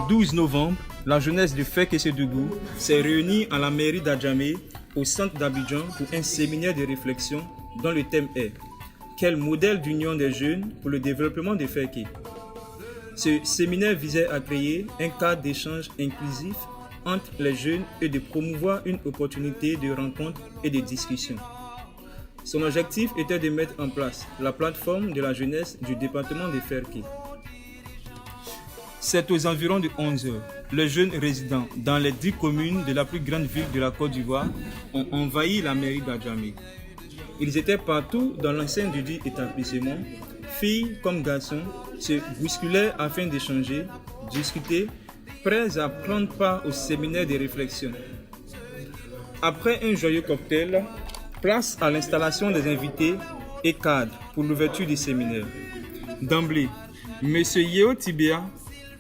12 novembre, la jeunesse de Fek-Kesedougou s'est réunie à la mairie d'Adjamé, au centre d'Abidjan, pour un séminaire de réflexion dont le thème est « Quel modèle d'union des jeunes pour le développement de Fek-Ke ?» Ce séminaire visait à créer un cadre d'échange inclusif entre les jeunes et de promouvoir une opportunité de rencontre et de discussion. Son objectif était de mettre en place la plateforme de la jeunesse du département de Fek-Ke. C'est aux environs de 11 heures. Les jeunes résidents dans les 10 communes de la plus grande ville de la Côte d'Ivoire ont envahi la mairie d'Adjamé. Ils étaient partout dans l'enceinte du dit établissement. Filles comme garçons se bousculaient afin d'échanger, discuter, prêts à prendre part au séminaire de réflexion. Après un joyeux cocktail, place à l'installation des invités et cadres pour l'ouverture du séminaire. D'emblée, M. Yeo Tibia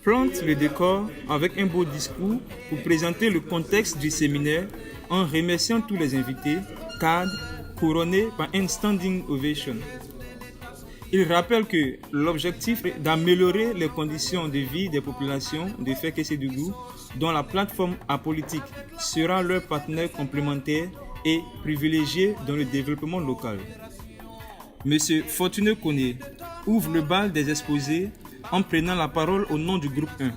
plante le décor avec un beau discours pour présenter le contexte du séminaire en remerciant tous les invités, cadres, couronnés par un standing ovation. Il rappelle que l'objectif est d'améliorer les conditions de vie des populations de Fek-Kesedougou, dont la plateforme apolitique sera leur partenaire complémentaire et privilégié dans le développement local. M. Fortuné Koné ouvre le bal des exposés en prenant la parole au nom du groupe 1,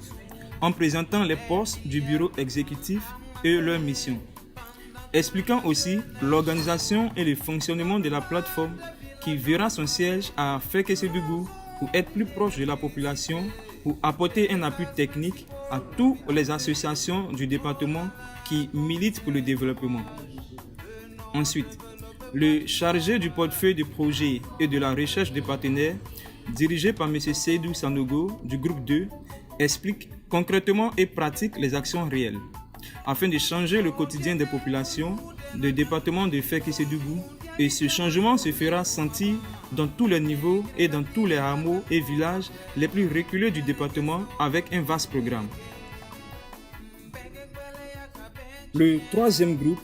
en présentant les postes du bureau exécutif et leurs missions, expliquant aussi l'organisation et le fonctionnement de la plateforme qui verra son siège à Fek-Kesedougou pour être plus proche de la population, pour apporter un appui technique à toutes les associations du département qui militent pour le développement. Ensuite, le chargé du portefeuille de projet et de la recherche des partenaires, dirigé par M. Seydou Sanogo du groupe 2, explique concrètement et pratique les actions réelles, afin de changer le quotidien des populations du département de Fek-Kesedougou, et ce changement se fera sentir dans tous les niveaux et dans tous les hameaux et villages les plus reculés du département avec un vaste programme. Le troisième groupe,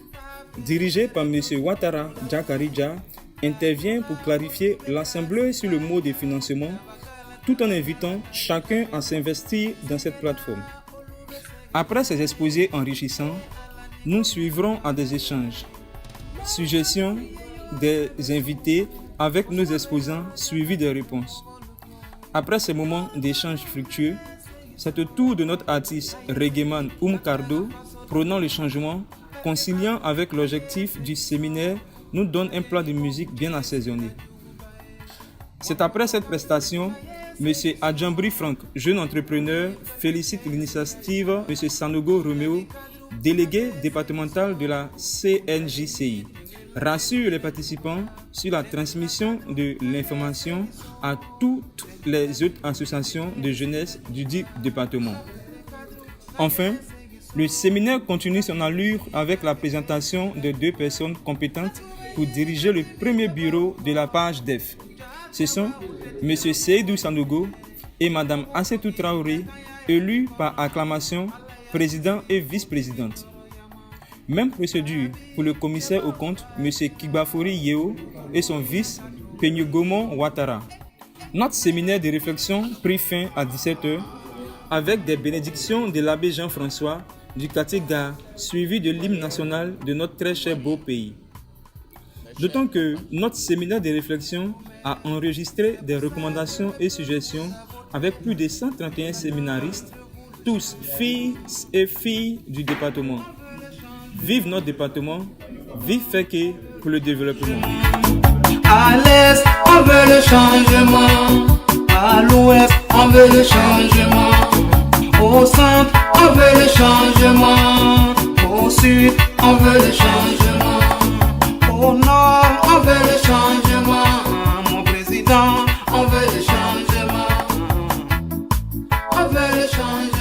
dirigé par M. Ouattara Djakarija, intervient pour clarifier l'Assemblée sur le mode de financement, tout en invitant chacun à s'investir dans cette plateforme. Après ces exposés enrichissants, nous suivrons à des échanges, suggestions des invités avec nos exposants suivis des réponses. Après ces moments d'échange fructueux, c'est au tour de notre artiste reggaeman Cardo, prônant le changement, conciliant avec l'objectif du séminaire, nous donne un plat de musique bien assaisonné. C'est après cette prestation, M. Adjambri Franck, jeune entrepreneur, félicite l'initiative M. Sanogo Roméo, délégué départemental de la CNJCI, rassure les participants sur la transmission de l'information à toutes les autres associations de jeunesse du dit département. Enfin, le séminaire continue son allure avec la présentation de 2 personnes compétentes pour diriger le premier bureau de la page DEF. Ce sont M. Seydou Sanogo et Mme Assetou Traoré, élus par acclamation président et vice-présidente. Même procédure pour le commissaire aux comptes, M. Kigbafori Yeo, et son vice, Penyogomon Ouattara. Notre séminaire de réflexion prit fin à 17h avec des bénédictions de l'abbé Jean-François du quartier Gare, suivi de l'hymne national de notre très cher beau pays. D'autant que notre séminaire de réflexion a enregistré des recommandations et suggestions avec plus de 131 séminaristes, tous fils et filles du département. Vive notre département, vive Fek-Ke pour le développement. À l'est, on veut le changement. À l'ouest, on veut le changement. Au centre, on veut le changement. Au sud, on veut le changement. Au nord, on veut le changement. Mon président, on veut le changement. On veut le changement.